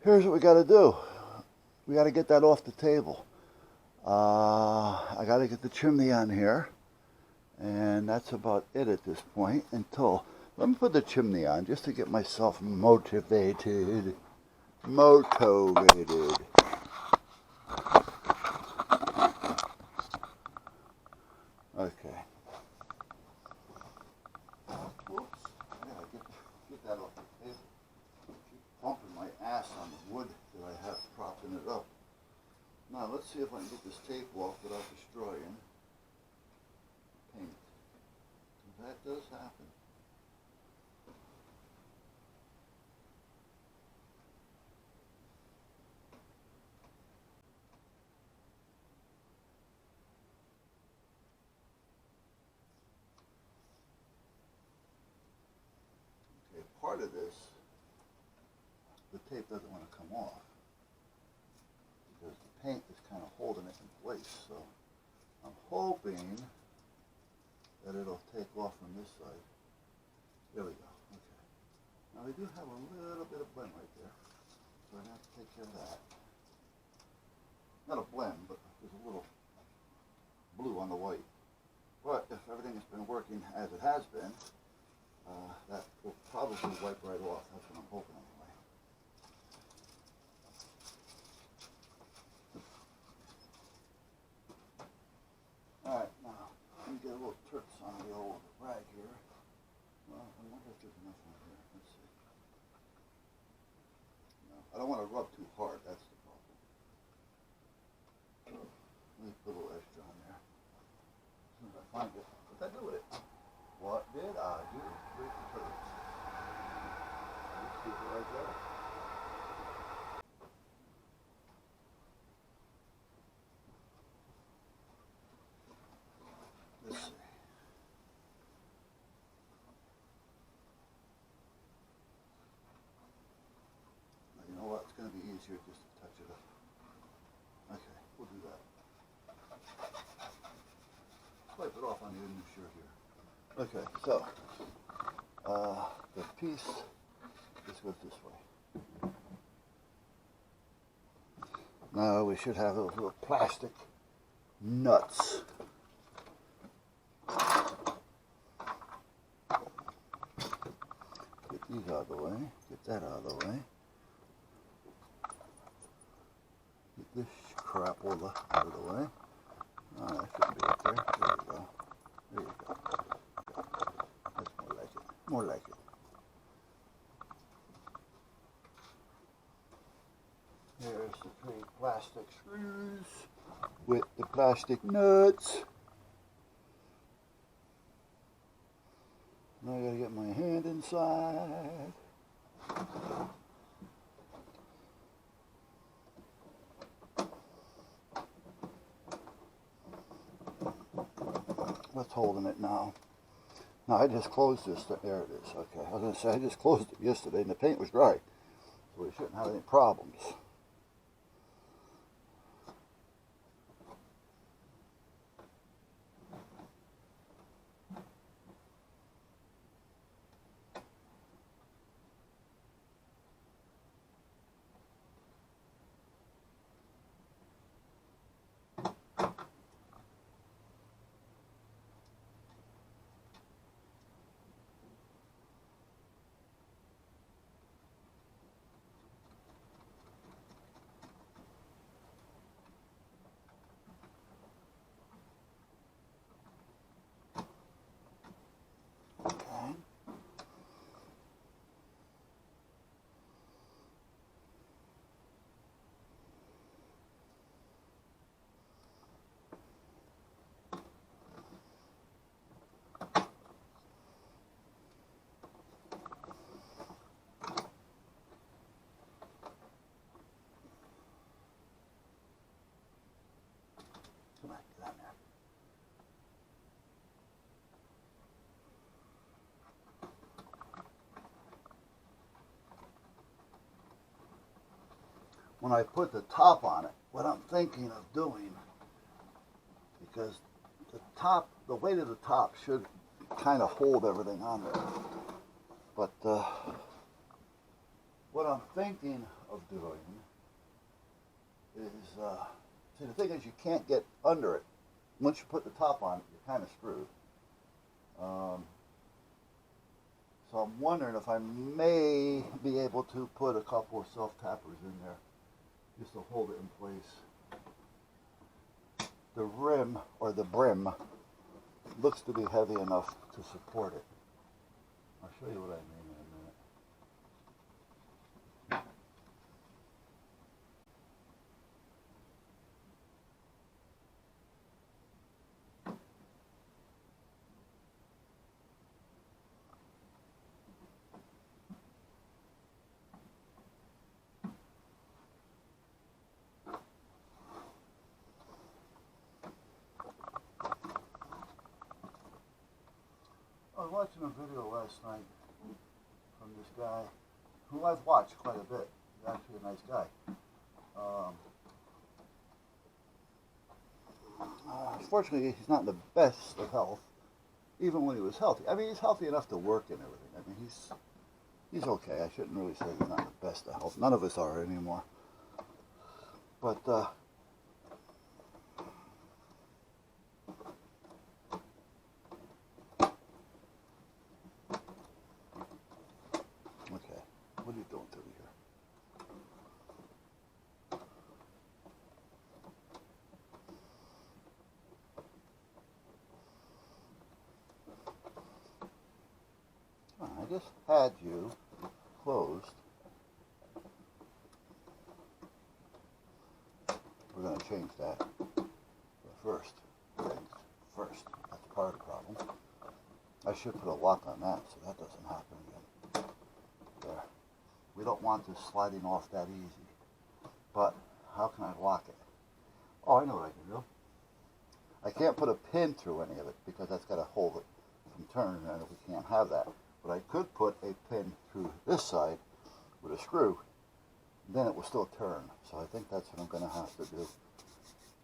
here's what we got to do. We got to get that off the table. I got to get the chimney on here, and that's about it at this point. Until let me put the chimney on just to get myself motivated. Okay. Whoops. I gotta get that off the table. Keep bumping my ass on the wood that I have propping it up. Now let's see if I can get this tape off without destroying paint. That does happen. Okay, part of this, the tape doesn't want to come off because the paint is kind of holding it in place. So I'm hoping that it'll take off from this side. There we go. Okay. Now we do have a little bit of blend right there, so I'm going to have to take care of that. Not a blend, but there's a little blue on the white. But if everything has been working as it has been, that will probably wipe right off. That's what I'm hoping anyway. Alright, now let me get a little turks on the old rag here. Well, I wonder if there's enough on here. Let's see. No, I don't want to rub too hard. That's the problem. Let me put a little extra on there. As soon as I find it, what did I do with it? What did I do with the turks? Let's keep it right there. Let's see. Now, you know what? It's going to be easier just to touch it up. Okay, we'll do that. Wipe it off on the new shirt here. Okay, so the piece just goes this way. Now we should have those little plastic nuts. Get these out of the way. Get that out of the way. Get this crapola out of the way. That should be up there. There you go. There you go. That's more like it. More like it. There's the 3 plastic screws with the plastic nuts. Now I gotta get my hand inside. What's holding it now? Now I just closed this. There it is. Okay, I was going to say I just closed it yesterday and the paint was dry, so we shouldn't have any problems. Come on, get on there. When I put the top on it, what I'm thinking of doing, because the weight of the top should kind of hold everything on there. But what I'm thinking of doing is, see, the thing is you can't get under it. Once you put the top on it, you're kind of screwed. So I'm wondering if I may be able to put a couple of self-tappers in there just to hold it in place. The rim, or the brim, looks to be heavy enough to support it. I'll show you what I mean in a minute. I was watching a video last night from this guy who I've watched quite a bit. He's actually a nice guy. Unfortunately, he's not in the best of health, even when he was healthy. I mean, he's healthy enough to work and everything. I mean, he's okay. I shouldn't really say he's not in the best of health. None of us are anymore. But okay, what are you doing through here? I just had you closed. We're going to change that. But first, that's part of the problem. I should put a lock on that so that doesn't happen again. There. We don't want this sliding off that easy. But how can I lock it? Oh, I know what I can do. I can't put a pin through any of it because that's got to hold it from turning, and we can't have that. But I could put a pin through this side with a screw, then it will still turn. So I think that's what I'm going to have to do.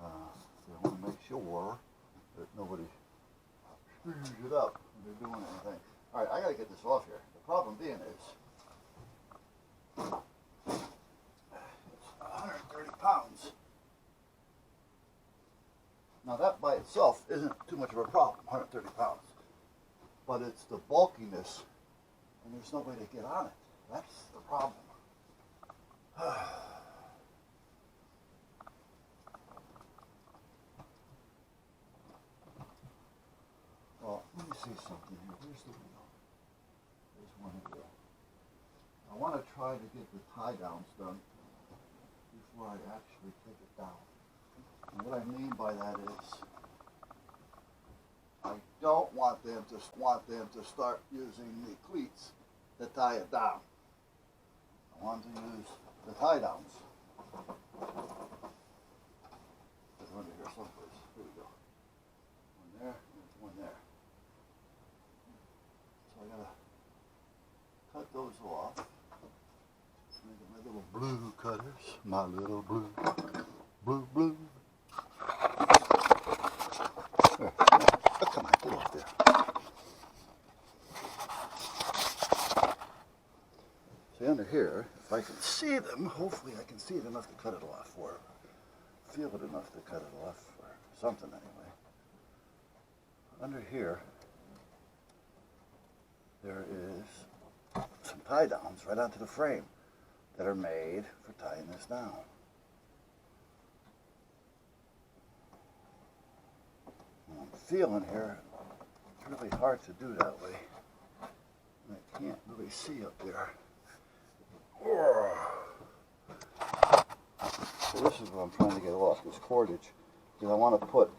I want to make sure that nobody screws it up when they're doing anything. All right, I got to get this off here. The problem being is it's 130 pounds. Now that by itself isn't too much of a problem, 130 pounds. But it's the bulkiness, and there's no way to get on it. That's the problem. Well, let me see something here. Where's the wheel? There's one wheel. I want to try to get the tie-downs done before I actually take it down. And what I mean by that is, I don't want them to start using the cleats to tie it down. I want to use the tie downs. There's one here someplace. Here we go. One there, and there's one there. So I gotta cut those off. My little blue cutters. My little blue. There. Oh, come on, get off there. See, under here, if I can see them, hopefully I can see it enough to cut it off, or feel it enough to cut it off, or something anyway. Under here, there is some tie downs right onto the frame that are made for tying this down. And I'm feeling here, it's really hard to do that way. And I can't really see up there. So this is what I'm trying to get off, this cordage, because I want to put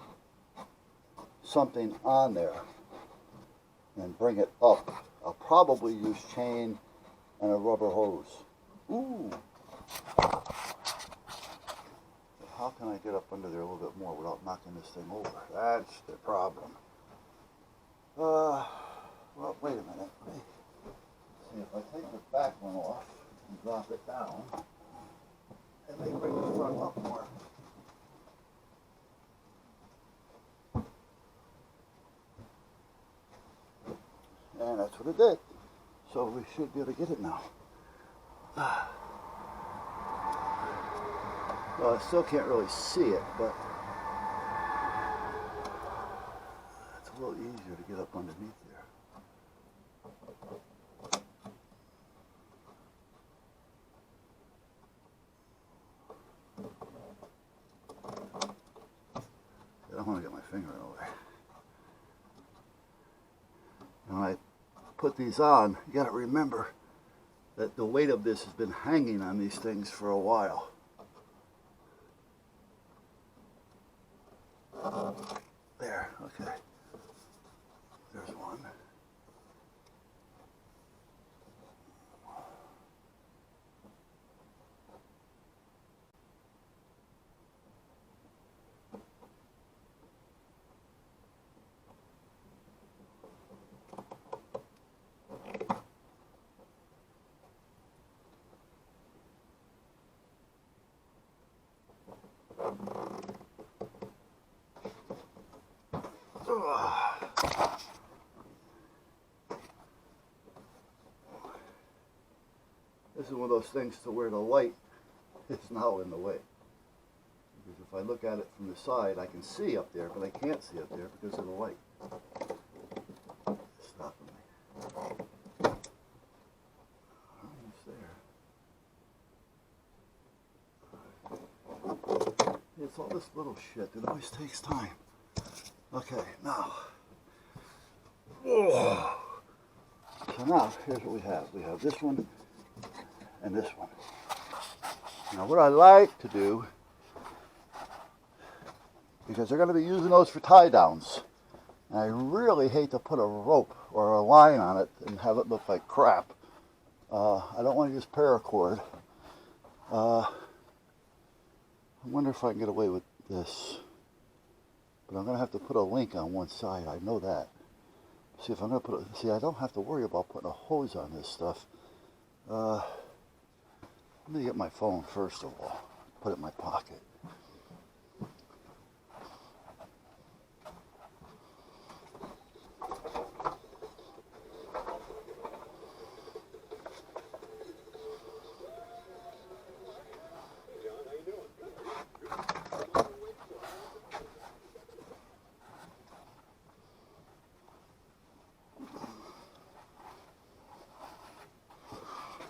something on there and bring it up. I'll probably use chain and a rubber hose. Ooh! How can I get up under there a little bit more without knocking this thing over? That's the problem. Well, wait a minute. See, if I take the back one off and drop it down, it may bring the front up more. And that's what it did. So we should be able to get it now. Well, I still can't really see it, but it's a little easier to get up underneath there. I don't want to get my finger in the way. And when I put these on, you got to remember that the weight of this has been hanging on these things for a while. There, okay. There's one. This is one of those things to where the light is now in the way. Because if I look at it from the side, I can see up there, but I can't see up there because of the light. It's stopping me. Almost there. It's all this little shit that always takes time. Okay, now. So now, here's what we have. We have this one and this one. Now what I like to do, because they're going to be using those for tie downs, and I really hate to put a rope or a line on it and have it look like crap. I don't want to use paracord. I wonder if I can get away with this. But I'm going to have to put a link on one side. I know that. See if I'm going to put see, I don't have to worry about putting a hose on this stuff. Let me get my phone first of all. Put it in my pocket.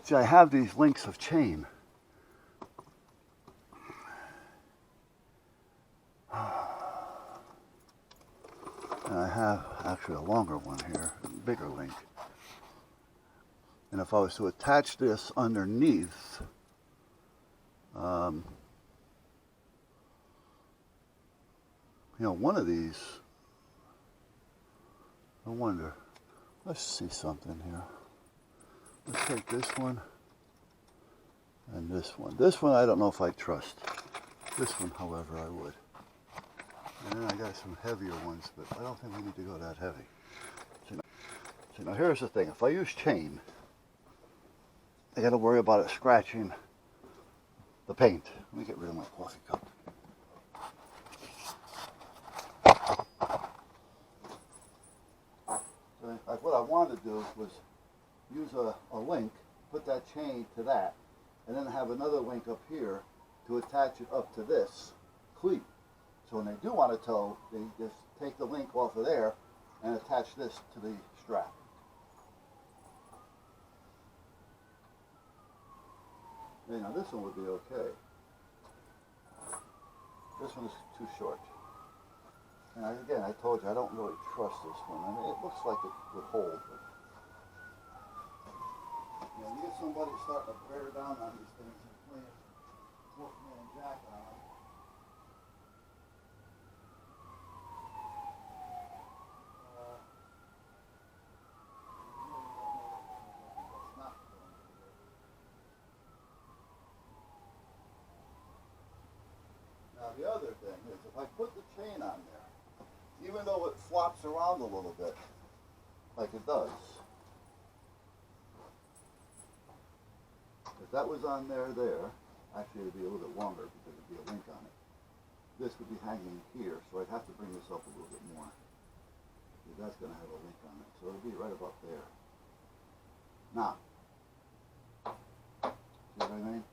See, I have these links of chain. And I have actually a longer one here, a bigger link. And if I was to attach this underneath, you know, one of these, I wonder, let's see something here. Let's take this one and this one. This one I don't know if I trust. This one, however, I would. And then I got some heavier ones, but I don't think we need to go that heavy. See, now here's the thing. If I use chain, I got to worry about it scratching the paint. Let me get rid of my coffee cup. So, like what I wanted to do was use a link, put that chain to that, and then have another link up here to attach it up to this cleat. So when they do want to tow, they just take the link off of there and attach this to the strap. Okay, now this one would be okay. This one is too short. And again, I told you I don't really trust this one. I mean, it looks like it would hold, but you know, you get somebody starting to bear down on these things and playing Wolfman Jack on them. Now the other thing is, if I put the chain on there, even though it flops around a little bit, like it does, if that was on there, actually it would be a little bit longer because it would be a link on it. This would be hanging here, so I'd have to bring this up a little bit more. Because that's going to have a link on it, so it'll be right about there. Now, see what I mean?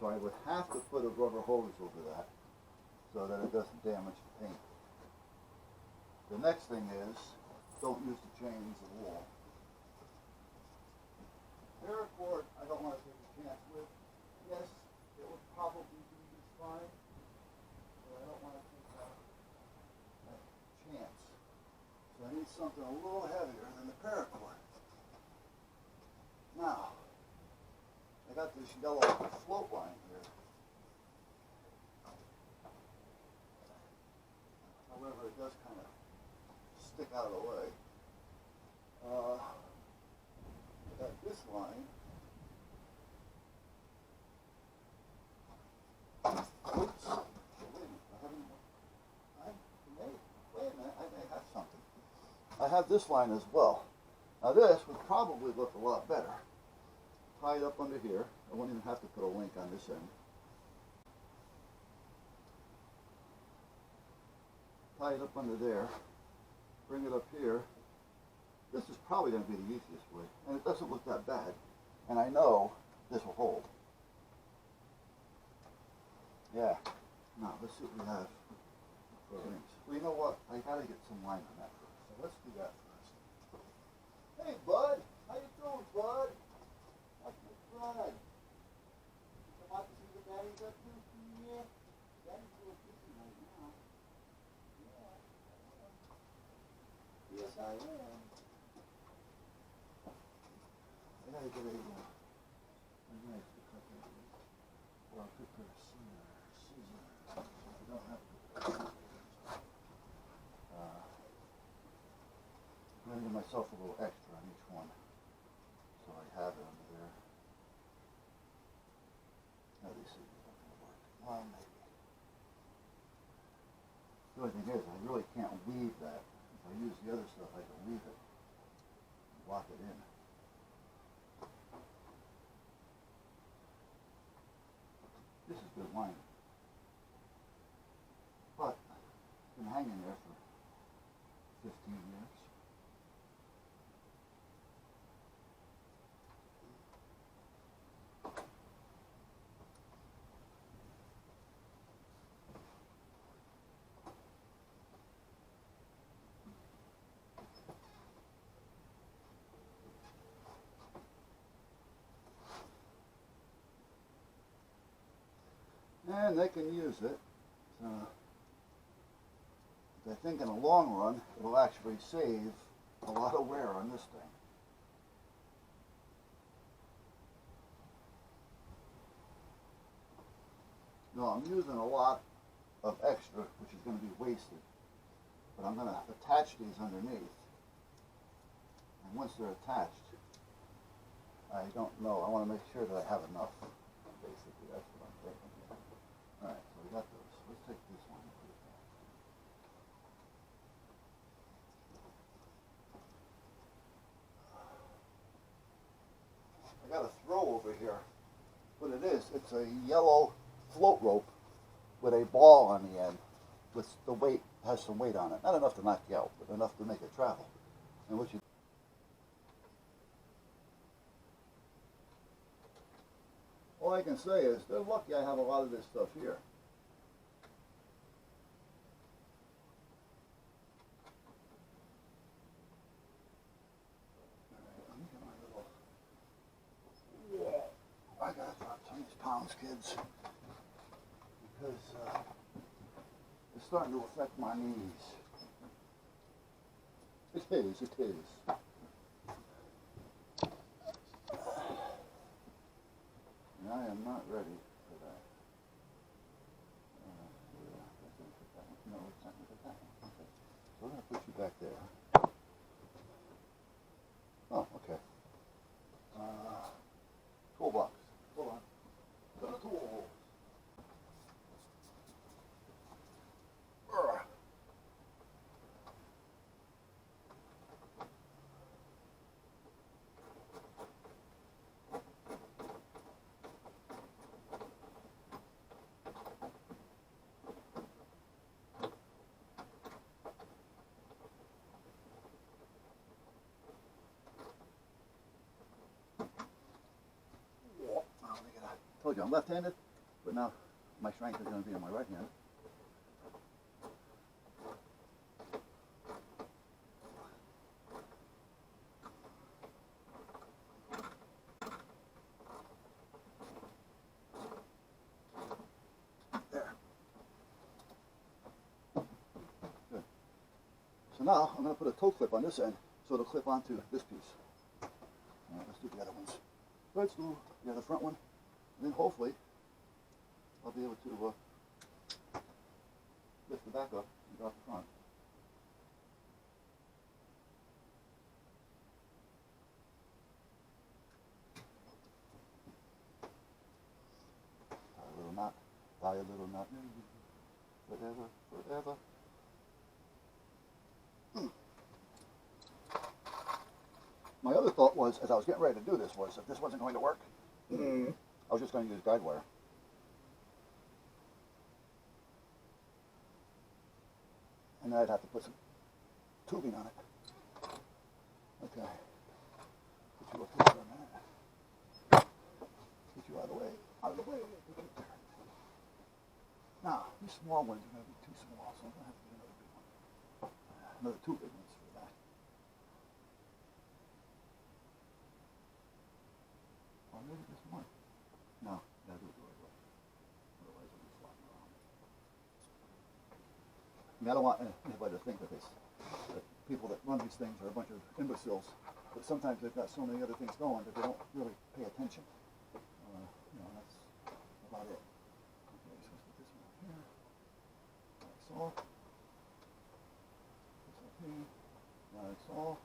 So I would have to put a rubber hose over that so that it doesn't damage the paint. The next thing is, don't use the chains at all. Paracord, I don't want to take a chance with. Yes, it would probably be just fine, but I don't want to take that chance. So I need something a little heavier than the paracord. Now, I got this yellow float line here. However, it does kind of stick out of the way. I got this line. Oops. Wait a minute, I may have something. I have this line as well. Now this would probably look a lot better. Tie it up under here. I won't even have to put a link on this end. Tie it up under there. Bring it up here. This is probably going to be the easiest way. And it doesn't look that bad. And I know this will hold. Yeah. Now, let's see what we have for links. Well, you know what? I got to get some line on that first. So let's do that first. Hey, bud. How you doing, bud? How's my friend? You come out to see what Daddy's up to? Yeah. Daddy's a little busy right now. Yeah. Yes, I am. I gotta get a knife to cut that with. Or I could put a scissors. I don't have to. I'm gonna give myself a little extra on each one. So I have it under there. Now these things are not gonna work. Well, maybe. The only thing is, I really can't weave that. If I use the other stuff, I can weave it. Lock it in. This is good line. But it's been hanging there for 15 years. And they can use it. I think in the long run, it will actually save a lot of wear on this thing. Now I'm using a lot of extra, which is going to be wasted. But I'm going to attach these underneath. And once they're attached, I don't know. I want to make sure that I have enough. Basically, that's what I'm thinking. Alright, so we got those. Let's take this one and put it back. I got a throw over here. What it is, it's a yellow float rope with a ball on the end. With the weight, has some weight on it. Not enough to knock you out, but enough to make it travel. And what you all I can say is, they're lucky I have a lot of this stuff here. I gotta drop some of these pounds, kids, because it's starting to affect my knees. It is, it is. I am not ready for that. No, it's not going to put that one. Okay. So we're going to put you back there. Oh, okay. Toolbox. Hold on. Go to tools. Told you I'm left-handed. But now my strength is going to be on my right hand. There. Good. So now I'm going to put a toe clip on this end so it'll clip onto this piece. All right, let's do the other ones. Let's do the other front one, and then hopefully I'll be able to lift the back up and drop the front. Tie a little knot, tie a little knot, forever, forever. My other thought was, as I was getting ready to do this, was if this wasn't going to work, I was just going to use guide wire. And then I'd have to put some tubing on it. Okay. Put you up here for a minute. Get you out of the way. Out of the way. Now, these small ones are going to be too small, so I'm going to have to get another big one. Another two big ones for that. Or maybe just one. No, gotta do it the right way. Otherwise it'll be flopping around. I mean, I don't want anybody to think that people that run these things are a bunch of imbeciles, but sometimes they've got so many other things going that they don't really pay attention. You know, that's about it. Okay, so let's put this one up here. That's all. This up here. That's all.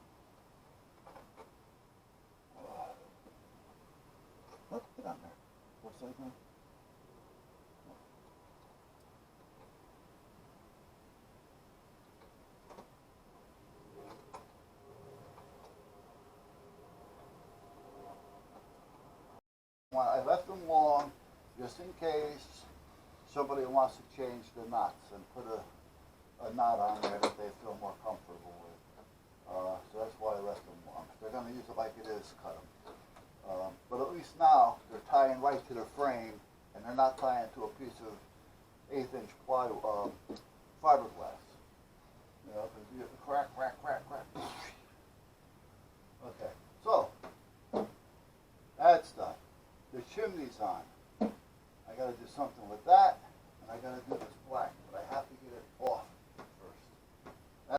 Oh, get on there. Four side now. Well, I left them long just in case somebody wants to change the knots and put a knot on there that they feel more comfortable with. So that's why I left them long. If they're going to use it like it is, cut them. But at least now they're tying right to the frame, and they're not tying to a piece of 1/8" plywood, fiberglass. You know, because you get the crack, crack, crack, crack. Okay, so that's done. The chimney's on. I got to do something with that.